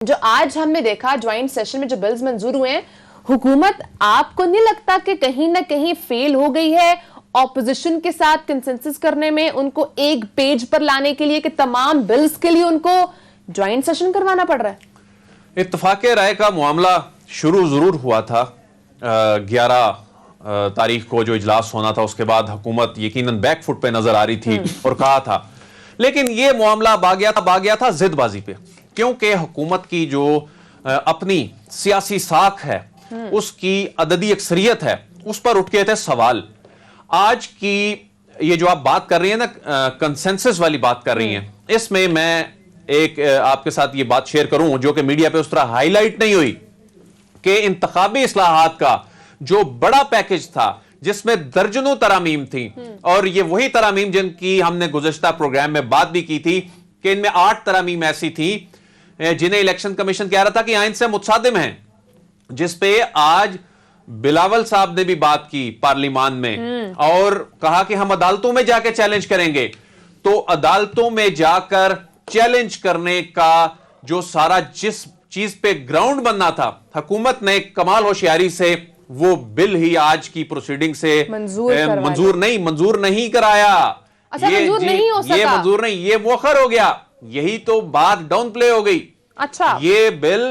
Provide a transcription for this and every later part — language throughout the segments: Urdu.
جو آج ہم نے دیکھا جوائنٹ سیشن میں جو بلز منظور ہوئے ہیں، حکومت آپ کو نہیں لگتا کہ کہیں نہ کہیں فیل ہو گئی ہے اپوزیشن کے ساتھ کنسنسس کرنے میں، ان کو ایک پیج پر لانے کے لیے کہ تمام بلز کے لیے ان کو جوائنٹ سیشن کروانا پڑ رہا ہے؟ اتفاق رائے کا معاملہ شروع ضرور ہوا تھا 11 تاریخ کو جو اجلاس ہونا تھا، اس کے بعد حکومت یقیناً بیک فٹ پہ نظر آ رہی تھی اور کہا تھا، لیکن یہ معاملہ با گیا تھا زد بازی پہ، کیونکہ حکومت کی جو اپنی سیاسی ساکھ ہے، اس کی عددی اکثریت ہے، اس پر اٹھ کے تھے سوال۔ آج کی یہ جو آپ بات کر رہی ہیں نا، کنسنسس والی بات کر رہی ہیں، اس میں ایک آپ کے ساتھ یہ بات شیئر کروں جو کہ میڈیا پہ اس طرح ہائی لائٹ نہیں ہوئی، کہ انتخابی اصلاحات کا جو بڑا پیکج تھا جس میں درجنوں ترامیم تھیں، اور یہ وہی ترامیم جن کی ہم نے گزشتہ پروگرام میں بات بھی کی تھی کہ ان میں 8 ترامیم ایسی تھیں جنہیں الیکشن کمیشن کہہ رہا تھا کہ آئین سے متصادم ہیں، جس پہ آج بلاول صاحب نے بھی بات کی پارلیمان میں اور کہا کہ ہم عدالتوں میں جا کے چیلنج کریں گے۔ تو عدالتوں میں جا کر چیلنج کرنے کا جو سارا جس چیز پہ گراؤنڈ بننا تھا، حکومت نے کمال ہوشیاری سے وہ بل ہی آج کی پروسیڈنگ سے منظور نہیں کرایا۔ یہ منظور نہیں، یہ مؤخر ہو گیا، یہی تو بات ڈاؤن پلے ہو گئی۔ اچھا، یہ بل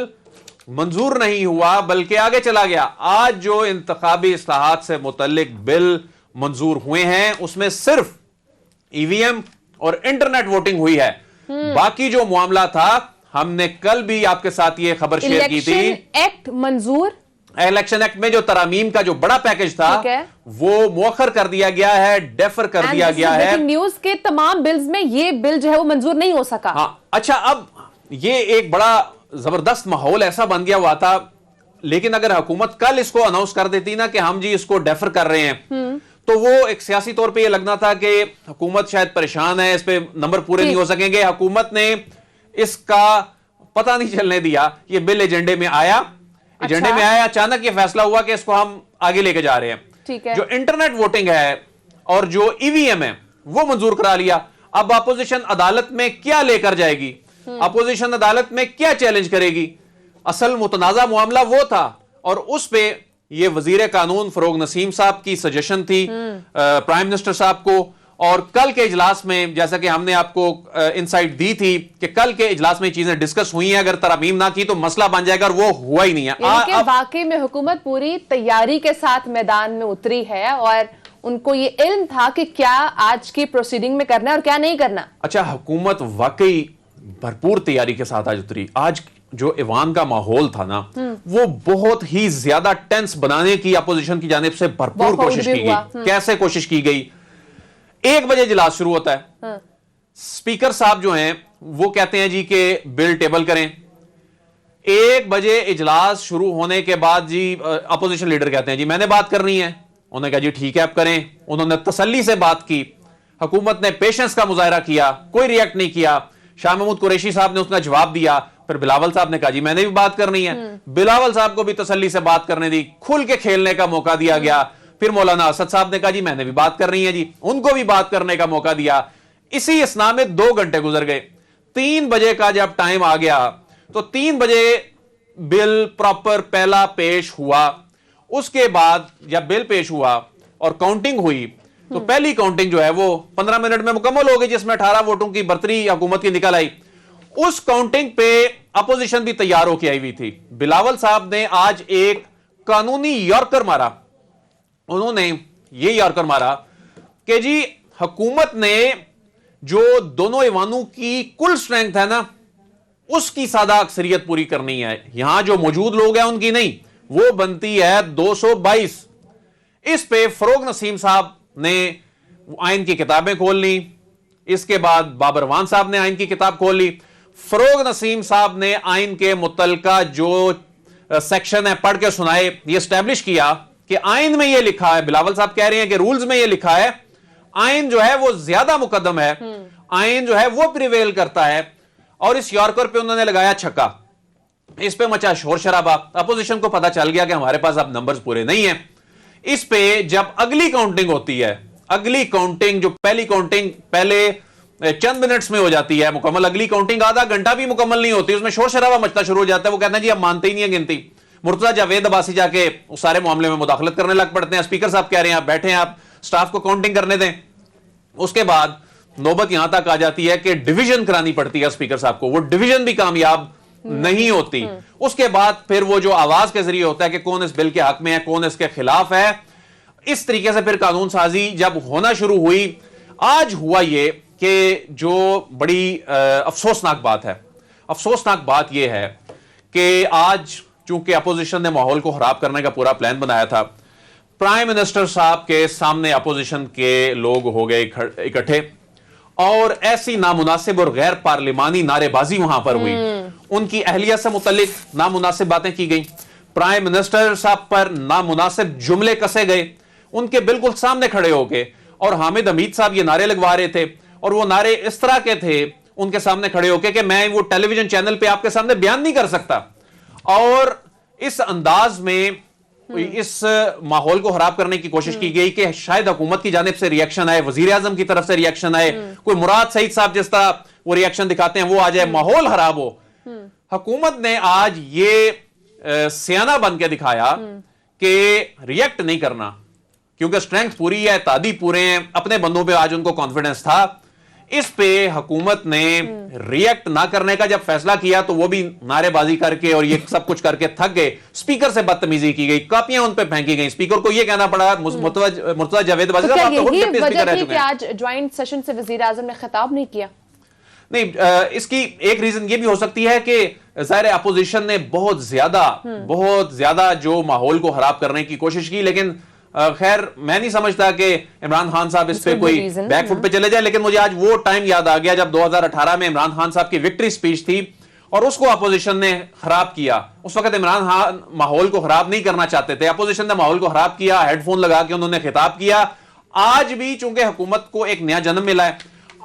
منظور نہیں ہوا بلکہ آگے چلا گیا۔ آج جو انتخابی اصلاحات سے متعلق بل منظور ہوئے ہیں، اس میں صرف ای وی ایم اور انٹرنیٹ ووٹنگ ہوئی ہے۔ باقی جو معاملہ تھا، ہم نے کل بھی آپ کے ساتھ یہ خبر شیئر کی تھی، ایکٹ منظور، الیکشن ایکٹ میں جو ترامیم کا جو بڑا پیکج تھا وہ مؤخر کر دیا گیا ہے، ڈیفر کر دیا گیا ہے۔ نیوز کے تمام بلز میں یہ بل جو ہے وہ منظور نہیں ہو سکا۔ ہاں، اچھا، اب یہ ایک بڑا زبردست ماحول ایسا بن گیا ہوا تھا، لیکن اگر حکومت کل اس کو اناؤنس کر دیتی نا کہ ہم جی اس کو ڈیفر کر رہے ہیں، تو وہ ایک سیاسی طور پہ یہ لگنا تھا کہ حکومت شاید پریشان ہے، اس پہ نمبر پورے نہیں ہو سکیں گے۔ حکومت نے اس کا پتہ نہیں چلنے دیا، یہ بل ایجنڈے میں آیا، اچانک یہ فیصلہ ہوا کہ اس کو ہم آگے لے کے جا رہے ہیں۔ جو انٹرنیٹ ووٹنگ ہے اور جو ای وی ایم ہے وہ منظور کرا لیا۔ اب اپوزیشن عدالت میں کیا لے کر جائے گی، اپوزیشن عدالت میں کیا چیلنج کرے گی؟ اصل متنازع معاملہ وہ تھا، اور اس پہ یہ وزیر قانون فروغ نسیم صاحب کی سجیشن تھی پرائم منسٹر صاحب کو، اور کل کے اجلاس میں جیسا کہ ہم نے آپ کو انسائٹ دی تھی کہ کل کے اجلاس میں چیزیں ڈسکس ہوئی ہیں، اگر ترامیم نہ کی تو مسئلہ بن جائے گا، اور وہ ہوا ہی نہیں ہے۔ یعنی کہ واقعی میں حکومت پوری تیاری کے ساتھ میدان میں اتری ہے، اور ان کو یہ علم تھا کہ کیا آج کی پروسیڈنگ میں کرنا ہے اور کیا نہیں کرنا۔ اچھا، حکومت واقعی بھرپور تیاری کے ساتھ آج اتری۔ آج جو ایوان کا ماحول تھا نا، وہ بہت ہی زیادہ ٹینس بنانے کی اپوزیشن کی جانب سے بھرپور کوشش کی گئی۔ کیسے کوشش کی گئی؟ 1 بجے اجلاس شروع ہوتا ہے، سپیکر صاحب جو ہیں وہ کہتے ہیں جی کہ بل ٹیبل کریں۔ 1 بجے اجلاس شروع ہونے کے بعد جی اپوزیشن لیڈر کہتے ہیں جی میں نے بات کرنی ہے۔ انہوں نے کہا جی ٹھیک ہے آپ کریں۔ انہوں نے تسلی سے بات کی، حکومت نے پیشنس کا مظاہرہ کیا، کوئی ریئیکٹ نہیں کیا۔ شاہ محمود قریشی صاحب نے اس کا جواب دیا، پھر بلاول صاحب نے کہا جی میں نے بھی بات کرنی ہے۔ بلاول صاحب کو بھی تسلی سے بات کرنے دی، کھل کے کھیلنے کا موقع دیا گیا۔ پھر مولانا اسد صاحب نے کہا جی میں نے بھی بات کرنی ہے، جی ان کو بھی بات کرنے کا موقع دیا۔ اسی اسنا میں 2 گھنٹے گزر گئے۔ 3 بجے کا جب ٹائم آ گیا تو 3 بجے بل پراپر پہلا پیش ہوا۔ اس کے بعد جب بل پیش ہوا اور کاؤنٹنگ ہوئی تو پہلی کاؤنٹنگ جو ہے وہ 15 منٹ میں مکمل ہو گئی، جس میں 18 ووٹوں کی برتری حکومت کی نکل آئی۔ اس کاؤنٹنگ پہ اپوزیشن بھی تیار ہو کے آئی ہوئی تھی۔ بلاول صاحب نے آج ایک قانونی یارکر مارا، انہوں نے یہ یارکر مارا کہ جی حکومت نے جو دونوں ایوانوں کی کل سٹرینگتھ ہے نا، اس کی سادہ اکثریت پوری کرنی ہے۔ یہاں جو موجود لوگ ہیں ان کی نہیں، وہ بنتی ہے 222۔ اس پہ فروغ نسیم صاحب نے آئین کی کتابیں کھول لی، اس کے بعد بابر وان صاحب نے آئین کی کتاب کھول لی۔ فروغ نسیم صاحب نے آئین کے متعلقہ جو سیکشن ہے پڑھ کے سنائے، یہ اسٹیبلش کیا کہ آئین میں یہ لکھا ہے، بلاول صاحب کہہ رہے ہیں کہ رولز میں یہ لکھا ہے، آئین جو ہے وہ زیادہ مقدم ہے، آئین جو ہے وہ پریویل کرتا ہے۔ اور اس یارکر پہ انہوں نے لگایا چھکا، اس پہ مچا شور شرابہ۔ اپوزیشن کو پتا چل گیا کہ ہمارے پاس اب نمبرز پورے نہیں ہیں۔ اس پہ جب اگلی کاؤنٹنگ ہوتی ہے، اگلی کاؤنٹنگ جو پہلی کاؤنٹنگ پہلے چند منٹس میں ہو جاتی ہے مکمل. اگلی کاؤنٹنگ آدھا گھنٹہ بھی مکمل نہیں ہوتی, اس میں شور شرابہ مچنا شروع ہو جاتا ہے. وہ کہتے ہیں جی ہم مانتے ہی نہیں ہیں گنتی. مرتضیٰ جاوید عباسی جا کے اس سارے معاملے میں مداخلت کرنے لگ پڑتے ہیں. اسپیکر صاحب کہہ رہے ہیں آپ بیٹھے ہیں, آپ سٹاف کو کاؤنٹنگ کرنے دیں. اس کے بعد نوبت یہاں تک آ جاتی ہے کہ ڈویژن کرانی پڑتی ہے اسپیکر صاحب کو. وہ ڈویژن بھی کامیاب نہیں ہوتی. اس کے بعد پھر وہ جو آواز کے ذریعے ہوتا ہے کہ کون اس بل کے حق میں ہے, کون اس کے خلاف ہے. اس طریقے سے پھر قانون سازی جب ہونا شروع ہوئی. آج ہوا یہ کہ جو بڑی افسوسناک بات ہے, افسوسناک بات یہ ہے کہ آج چونکہ اپوزیشن نے ماحول کو خراب کرنے کا پورا پلان بنایا تھا, پرائم منسٹر صاحب کے سامنے اپوزیشن کے لوگ ہو گئے اکٹھے اور ایسی نامناسب اور غیر پارلیمانی نعرے بازی وہاں پر ہوئی. ان کی اہلیت سے متعلق نامناسب باتیں کی گئیں, پرائم منسٹر صاحب پر نامناسب جملے کسے گئے ان کے بالکل سامنے کھڑے ہو کے. اور حامد حمید صاحب یہ نعرے لگوا رہے تھے, اور وہ نعرے اس طرح کے تھے ان کے سامنے کھڑے ہو کے کہ میں وہ ٹیلی ویژن چینل پہ آپ کے سامنے بیان نہیں کر سکتا. اور اس انداز میں اس ماحول کو خراب کرنے کی کوشش کی گئی کہ شاید حکومت کی جانب سے ریاکشن آئے, وزیر اعظم کی طرف سے ریاکشن آئے, کوئی مراد سعید صاحب جس طرح وہ ریاکشن دکھاتے ہیں وہ آ جائے, ماحول خراب ہو. حکومت نے آج یہ سیانہ بن کے دکھایا کہ ریئیکٹ نہیں کرنا, کیونکہ سٹرینگتھ پوری ہے, تعدی پورے ہیں, اپنے بندوں پہ آج ان کو کانفیڈنس تھا. اس پہ حکومت نے ریئیکٹ نہ کرنے کا جب فیصلہ کیا تو وہ بھی نعرے بازی کر کے اور یہ سب کچھ کر کے تھک گئے. اسپیکر سے بدتمیزی کی گئی, کاپیاں ان پہ پھینکی گئی. اسپیکر کو یہ کہنا پڑا, مرتضیٰ جاوید عباسی صاحب آپ تو خود ڈپٹی اسپیکر رہ چکے ہیں, آج جوائنٹ سیشن سے وزیر اعظم نے خطاب نہیں کیا. نہیں, اس کی ایک ریزن یہ بھی ہو سکتی ہے کہ ظاہر اپوزیشن نے بہت زیادہ جو ماحول کو خراب کرنے کی کوشش کی, لیکن خیر میں نہیں سمجھتا کہ عمران خان صاحب اس پہ کوئی بیک فٹ پہ چلے جائے. لیکن مجھے آج وہ ٹائم یاد آ گیا جب 2018 میں عمران خان صاحب کی وکٹری سپیچ تھی اور اس کو اپوزیشن نے خراب کیا. اس وقت عمران خان ماحول کو خراب نہیں کرنا چاہتے تھے, اپوزیشن نے ماحول کو خراب کیا, ہیڈ فون لگا کے انہوں نے خطاب کیا. آج بھی چونکہ حکومت کو ایک نیا جنم ملا ہے,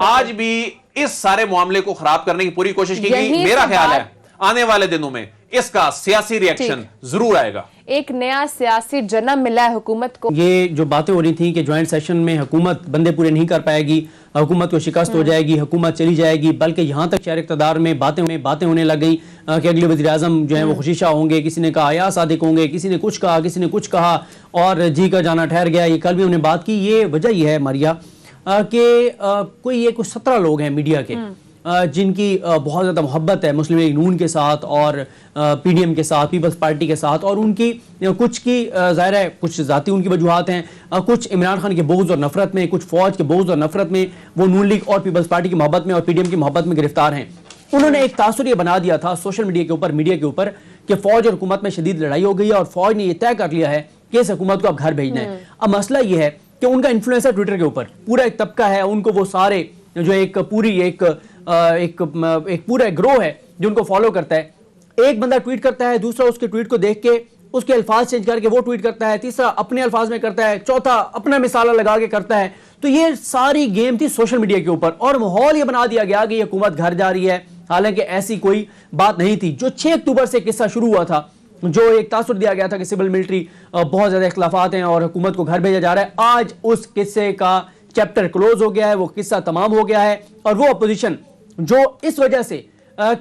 آج بھی اس سارے معاملے کو خراب کرنے کی پوری کوشش کی گئی. میرا خیال ہے آنے والے دنوں میں اس کا سیاسی ریاکشن ضرور آئے گا. ایک نیا سیاسی جنم ملا ہے حکومت کو. یہ جو باتیں ہو رہی تھیں کہ جوائنٹ سیشن میں حکومت بندے پورے نہیں کر پائے گی, حکومت کو شکست ہو جائے گی, حکومت چلی جائے گی, بلکہ یہاں تک شہر اقتدار میں باتیں ہونے لگ گئی کہ اگلے وزیر اعظم جو ہیں وہ خوشی شاہ ہوں گے. کسی نے کہا یا صادق ہوں گے, کسی نے کچھ کہا اور جی کا جانا ٹھہر گیا. یہ کل بھی ہم نے بات کی. یہ وجہ یہ ہے ماریا کہ کوئی 17 لوگ ہیں میڈیا کے جن کی بہت زیادہ محبت ہے مسلم لیگ نون کے ساتھ اور پی ڈی ایم کے ساتھ, پیپلز پارٹی کے ساتھ, اور ان کی کچھ کی ظاہر ہے کچھ ذاتی ان کی وجوہات ہیں, کچھ عمران خان کے بغض اور نفرت میں, کچھ فوج کے بغض اور نفرت میں, وہ نون لیگ اور پیپلز پارٹی کی محبت میں اور پی ڈی ایم کی محبت میں گرفتار ہیں. انہوں نے ایک تاثر یہ بنا دیا تھا سوشل میڈیا کے اوپر کہ فوج اور حکومت میں شدید لڑائی ہو گئی ہے اور فوج نے یہ طے کر لیا ہے کہ اس حکومت کو اب گھر بھیجنا ہے. اب مسئلہ یہ ہے کہ ان کا انفلوئنس ہے ٹویٹر کے اوپر, پورا ایک طبقہ ہے, ان کو وہ سارے جو ایک پورا گروہ ہے جو ان کو فالو کرتا ہے. ایک بندہ ٹویٹ کرتا ہے, دوسرا اس کے ٹویٹ کو دیکھ کے اس کے الفاظ چینج کر کے وہ ٹویٹ کرتا ہے, تیسرا اپنے الفاظ میں کرتا ہے, چوتھا اپنا مثالہ لگا کے کرتا ہے. تو یہ ساری گیم تھی سوشل میڈیا کے اوپر اور ماحول یہ بنا دیا گیا کہ یہ حکومت گھر جا رہی ہے, حالانکہ ایسی کوئی بات نہیں تھی. جو 6 اکتوبر سے قصہ شروع ہوا تھا, جو ایک تاثر دیا گیا تھا کہ سول ملٹری بہت زیادہ اختلافات ہیں اور حکومت کو گھر بھیجا جا رہا ہے, آج اس قصے کا چیپٹر کلوز ہو گیا ہے, وہ قصہ تمام ہو گیا ہے. اور وہ اپوزیشن جو اس وجہ سے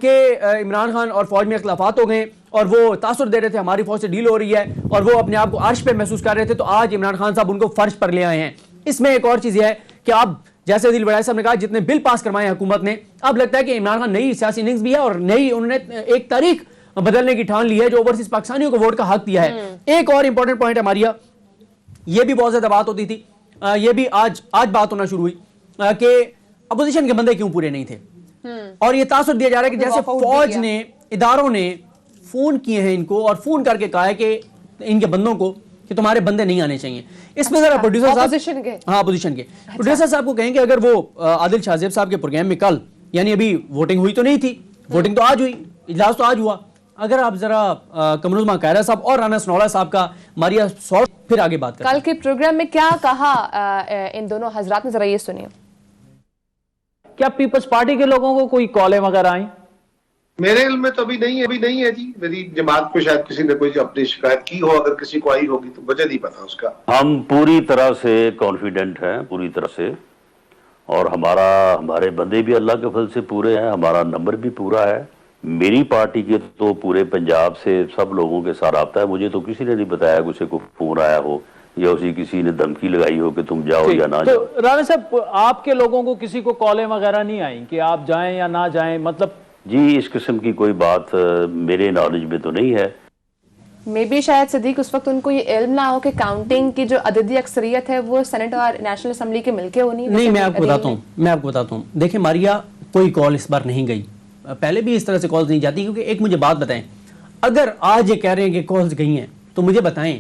کہ عمران خان اور فوج میں اختلافات ہو گئے اور وہ تاثر دے رہے تھے ہماری فوج سے ڈیل ہو رہی ہے اور وہ اپنے آپ کو عرش پہ محسوس کر رہے تھے, تو آج عمران خان صاحب ان کو فرش پر لے آئے ہیں. اس میں ایک اور چیز یہ ہے کہ اب جیسے عدیل بڑائی صاحب نے کہا جتنے بل پاس کروائے ہیں حکومت نے, اب لگتا ہے کہ عمران خان نئی سیاسی اننگز بھی ہے اور نئی انہوں نے ایک تاریخ بدلنے کی ٹھان لی ہے جو اوورسیز پاکستانیوں کو ووٹ کا حق دیا ہے. ایک اور امپورٹنٹ پوائنٹ ہے ماریا, یہ بھی بہت زیادہ بات ہوتی تھی, یہ بھی آج بات ہونا شروع ہوئی کہ اپوزیشن کے بندے کیوں پورے نہیں تھے, اور یہ تاثر دیا جا رہا ہے کہ جیسے فوج نے, اداروں نے فون کیے ہیں ان کو اور فون کر کے کہا ہے کہ ان کے بندوں کو کہ تمہارے بندے نہیں آنے چاہیے. اس میں ذرا پروڈیوسر صاحب اپوزیشن کے پروڈیوسر صاحب کو کہیں کہ اگر وہ عادل شاہ زیب صاحب کے پروگرام میں کل, یعنی ابھی ووٹنگ ہوئی تو نہیں تھی, ووٹنگ تو آج ہوئی, اجلاس تو آج ہوا, اگر آپ ذرا قمر الزمان قاہرہ صاحب اور رانا سنولا صاحب کا ماریا سوٹ پھر آگے بات کریں. کل کے پروگرام میں کیا کہا ان دونوں حضرات نے, ذرا یہ سنیے. کیا پیپلز پارٹی کے لوگوں کو کوئی کالیں وغیرہ آئیں؟ میرے علم میں تو ابھی نہیں ہے جی. میری جماعت کو شاید کسی نے کوئی اپنی شکایت کی ہو, اگر کسی کو آئی ہوگی تو وجہ نہیں پتا اس کا. ہم پوری طرح سے کانفیڈنٹ ہیں, پوری طرح سے, اور ہمارے بندے بھی اللہ کے فضل سے پورے ہیں, ہمارا نمبر بھی پورا ہے. میری پارٹی کے تو پورے پنجاب سے سب لوگوں کے ساتھ رابطہ ہے. مجھے تو کسی نے نہیں بتایا کہ اسے کوئی فون آیا ہو یا اسی کسی نے دھمکی لگائی ہو کہ تم جاؤ یا نہ جاؤ. تو رانا صاحب, آپ کے لوگوں کو کسی کو کالیں وغیرہ نہیں آئیں کہ آپ جائیں یا نہ جائیں, مطلب؟ جی اس قسم کی کوئی بات میرے نالج میں تو نہیں ہے. مے بی شاید صدیق اس وقت ان کو یہ علم نہ ہو کہ کاؤنٹنگ کی جو عددی اکثریت ہے وہ سینٹ اور نیشنل اسمبلی کے مل کے ہونی ہے. نہیں, میں آپ کو بتاتا ہوں. دیکھیں ماریا, کوئی کال اس بار نہیں گئی, پہلے بھی اس طرح سے کالز نہیں جاتی. کیونکہ ایک مجھے بات بتائیں, اگر آج یہ کہہ رہے ہیں کہ کالز گئی ہیں تو مجھے بتائیں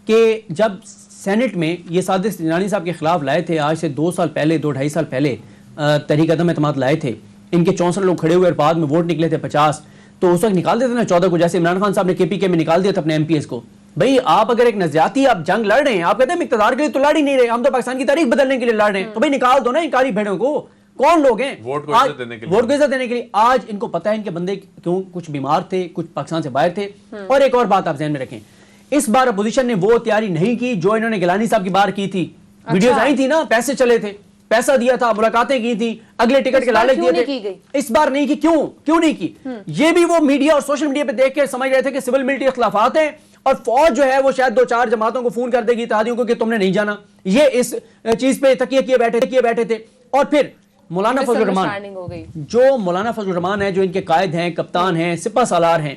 کہ جب سینٹ میں یہ صادق سنجرانی صاحب کے خلاف لائے تھے, آج سے 2 سال پہلے 2-2.5 سال پہلے تحریک عدم اعتماد لائے تھے, ان کے 64 لوگ کھڑے ہوئے اور بعد میں ووٹ نکلے تھے 50, تو اس وقت نکال دیتے نا 14 کو, جیسے عمران خان صاحب نے KPK میں نکال دیا تھا اپنے MPs کو. بھئی آپ اگر ایک نظریاتی آپ جنگ لڑ رہے ہیں, آپ کہتے ہیں اقتدار کے لیے تو لڑ ہی نہیں رہے, ہم تو پاکستان کی تاریخ بدلنے کے لیے لڑ رہے ہیں, تو بھئی نکال دو نا ان کالی بھیڑوں کو. کون لوگ ہیں ووٹ کو عزت دینے کے لیے؟ آج ان کو پتہ ہے ان کے بندے کیوں کچھ بیمار تھے, کچھ پاکستان سے باہر تھے. اور ایک اور بات آپ ذہن میں رکھیں, اس بار اپوزیشن نے وہ تیاری نہیں کی جو انہوں نے گیلانی صاحب کی بار کی تھی. ویڈیوز آئی تھی نا, پیسے چلے تھے, پیسہ دیا تھا, ملاقاتیں کی تھی, اگلے ٹکٹ کے لالچ دیے تھے. اس بار نہیں کی. کیوں نہیں کی؟ یہ بھی وہ میڈیا اور سوشل میڈیا پہ دیکھ کے سمجھ رہے تھے کہ سول ملٹری اختلافات ہیں اور فوج جو ہے وہ شاید 2-4 جماعتوں کو فون کر دے گی, اتحادیوں کو, کہ تم نے نہیں جانا. یہ اس چیز پہ تکیہ کیے بیٹھے تھے. اور پھر مولانا فضل الرحمان, جو مولانا فضل الرحمان ہے, جو ان کے قائد ہیں, کپتان ہیں, سپہ سالار ہیں,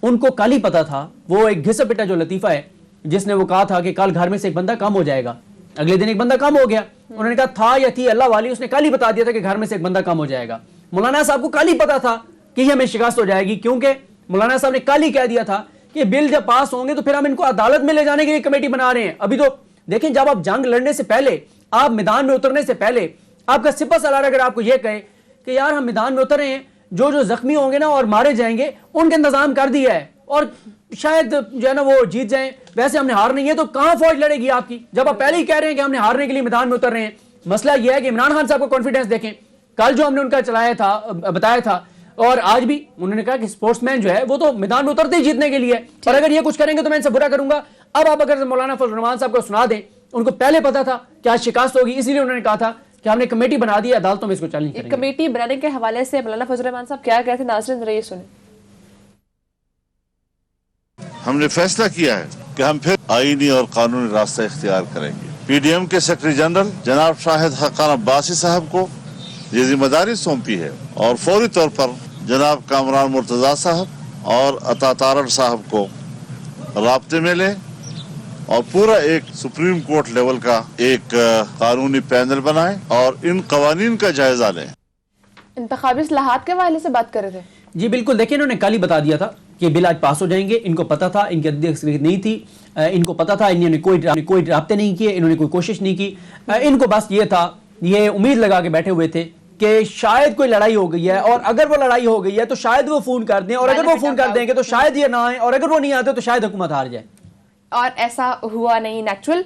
ان کو کل ہی پتا تھا. وہ ایک گھسا پٹا جو لطیفہ ہے جس نے وہ کہا تھا کہ کل گھر میں سے ایک بندہ کم ہو جائے گا, اگلے دن ایک بندہ کم ہو گیا. انہوں نے کہا تھا یا تھی اللہ والی, اس نے کل ہی بتا دیا تھا کہ گھر میں سے ایک بندہ کم ہو جائے گا. مولانا صاحب کو کل ہی پتا تھا کہ یہ ہمیں شکست ہو جائے گی, کیونکہ مولانا صاحب نے کل ہی کہہ دیا تھا کہ بل جب پاس ہوں گے تو پھر ہم ان کو عدالت میں لے جانے کے لیے کمیٹی بنا رہے ہیں. ابھی تو دیکھیں, جب آپ جنگ لڑنے سے پہلے, آپ میدان میں اترنے سے پہلے, آپ کا سپہ سالار اگر آپ کو یہ کہے کہ یار ہم میدان میں اتر رہے ہیں, جو زخمی ہوں گے نا اور مارے جائیں گے ان کا انتظام کر دیا ہے اور شاید جو ہے نا وہ جیت جائیں, ویسے ہم نے ہار نہیں ہے, تو کہاں فوج لڑے گی آپ کی جب آپ پہلے ہی کہہ رہے ہیں کہ ہم نے ہارنے کے لیے میدان میں اتر رہے ہیں. مسئلہ یہ ہے کہ عمران خان صاحب کو کانفیڈنس دیکھیں, کل جو ہم نے ان کا چلایا تھا, بتایا تھا, اور آج بھی انہوں نے کہا کہ سپورٹس مین جو ہے وہ تو میدان میں اترتے ہی جیتنے کے لیے, اور اگر یہ کچھ کریں گے تو میں ان سے برا کروں گا. اب آپ اگر مولانا فضل الرحمان صاحب کو سنا دیں, ان کو پہلے پتا تھا کہ آج شکست ہوگی, اسی لیے انہوں نے کہا تھا کہ ہم نے کمیٹی بنا دی, عدالتوں میں اس کو چیلنج کریں گے. کمیٹی بنانے کے حوالے سے مولانا فضل الرحمان صاحب کیا کہتے ہیں, ناظرین ذرا یہ سنیں. ہم نے فیصلہ کیا ہے کہ ہم پھر آئینی اور قانونی راستہ اختیار کریں گے. PDM کے سیکرٹری جنرل جناب شاہد حقان عباسی صاحب کو یہ ذمہ داری سونپی ہے, اور فوری طور پر جناب کامران مرتضیٰ صاحب اور عطا تارڑ صاحب کو رابطے میں لیں اور پورا ایک سپریم کورٹ لیول کا ایک قانونی پینل بنائیں اور ان قوانین کا جائزہ لیں. انتخابی اصلاحات کے حوالے سے بات کر رہے تھے. جی بالکل, دیکھیں انہوں نے کل ہی بتا دیا تھا کہ بل آج پاس ہو جائیں گے. ان کو پتا تھا, ان کی عددی اکثریت نہیں تھی, ان کو پتا تھا, انہوں نے کوئی رابطے نہیں کیے, انہوں نے کوئی کوشش نہیں کی. ان کو بس یہ تھا, یہ امید لگا کے بیٹھے ہوئے تھے کہ شاید کوئی لڑائی ہو گئی ہے, اور اگر وہ لڑائی ہو گئی ہے تو شاید وہ فون کر دیں, اور اگر وہ فون کر دیں گے تو شاید یہ نہ آئیں, اور اگر وہ نہیں آتے تو شاید حکومت ہار جائے. اور ایسا ہوا نہیں نیچرل.